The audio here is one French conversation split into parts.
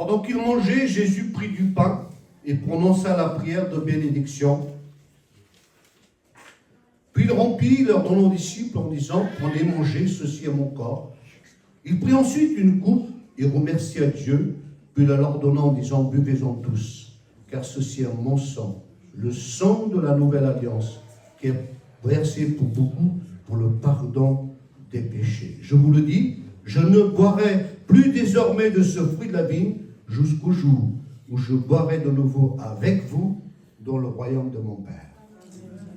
Pendant qu'il mangeait, Jésus prit du pain et prononça la prière de bénédiction. Puis il rompit, leur donnant aux disciples en disant, prenez, mangez, ceci est mon corps. Il prit ensuite une coupe et remercia Dieu, puis la leur donna en disant, buvez-en tous, car ceci est mon sang, le sang de la nouvelle alliance, qui est versé pour beaucoup pour le pardon des péchés. Je vous le dis, je ne boirai plus désormais de ce fruit de la vigne jusqu'au jour où je boirai de nouveau avec vous dans le royaume de mon Père.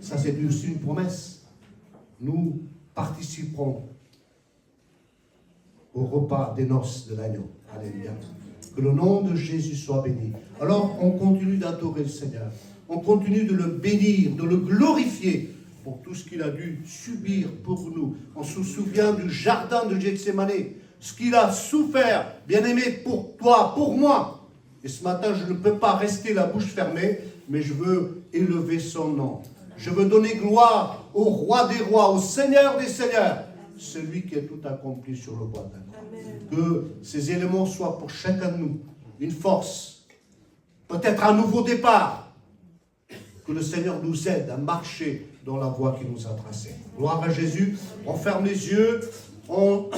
Ça, c'est aussi une promesse. Nous participerons au repas des noces de l'agneau. Alléluia. Que le nom de Jésus soit béni. Alors, on continue d'adorer le Seigneur. On continue de le bénir, de le glorifier pour tout ce qu'il a dû subir pour nous. On se souvient du jardin de Gethsémane, ce qu'il a souffert, bien-aimé, pour toi, pour moi. Et ce matin, je ne peux pas rester la bouche fermée, mais je veux élever son nom. Je veux donner gloire au roi des rois, au Seigneur des seigneurs, celui qui a tout accompli sur le bois de la croix. Que ces éléments soient pour chacun de nous une force, peut-être un nouveau départ. Que le Seigneur nous aide à marcher dans la voie qu'il nous a tracée. Gloire à Jésus. On ferme les yeux, on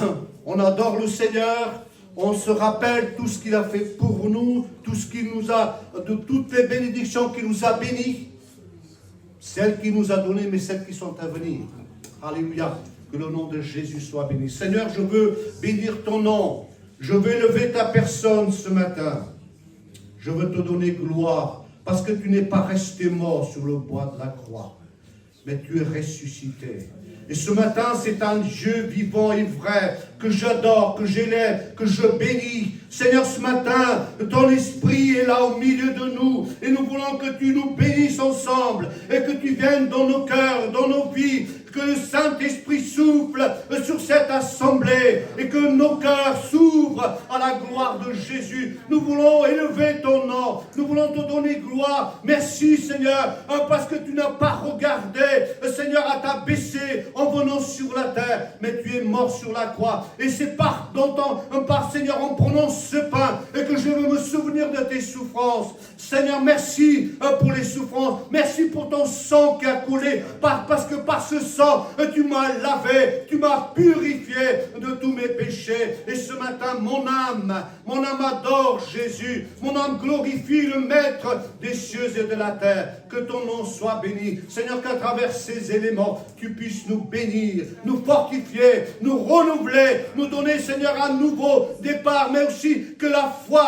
adore le Seigneur, on se rappelle tout ce qu'il a fait pour nous, tout ce qu'il nous a, de toutes les bénédictions qu'il nous a bénies. Celles qu'il nous a données, mais celles qui sont à venir. Alléluia. Que le nom de Jésus soit béni. Seigneur, je veux bénir ton nom. Je veux élever ta personne ce matin. Je veux te donner gloire, parce que tu n'es pas resté mort sur le bois de la croix, mais tu es ressuscité. Et ce matin, c'est un Dieu vivant et vrai que j'adore, que j'élève, que je bénis. Seigneur, ce matin, ton esprit est là au milieu de nous. Et nous voulons que tu nous bénisses ensemble et que tu viennes dans nos cœurs, dans nos vies. Que le Saint-Esprit souffle sur cette assemblée et que nos cœurs s'ouvrent à la gloire de Jésus. Nous voulons élever ton nom. Nous voulons te donner gloire. Merci, Seigneur, parce que tu n'as pas regardé, Seigneur, à t'abaisser en venant sur la terre, mais tu es mort sur la croix. Et c'est par Seigneur, en prenant ce pain et que je veux me souvenir de tes souffrances. Seigneur, merci pour les souffrances. Merci pour ton sang qui a coulé. Parce que par ce sang, tu m'as lavé, tu m'as purifié de tous mes péchés. Et ce matin, mon âme adore Jésus. Mon âme glorifie le Maître des cieux et de la terre. Que ton nom soit béni. Seigneur, qu'à travers ces éléments, tu puisses nous bénir, nous fortifier, nous renouveler, nous donner, Seigneur, un nouveau départ, mais aussi que la foi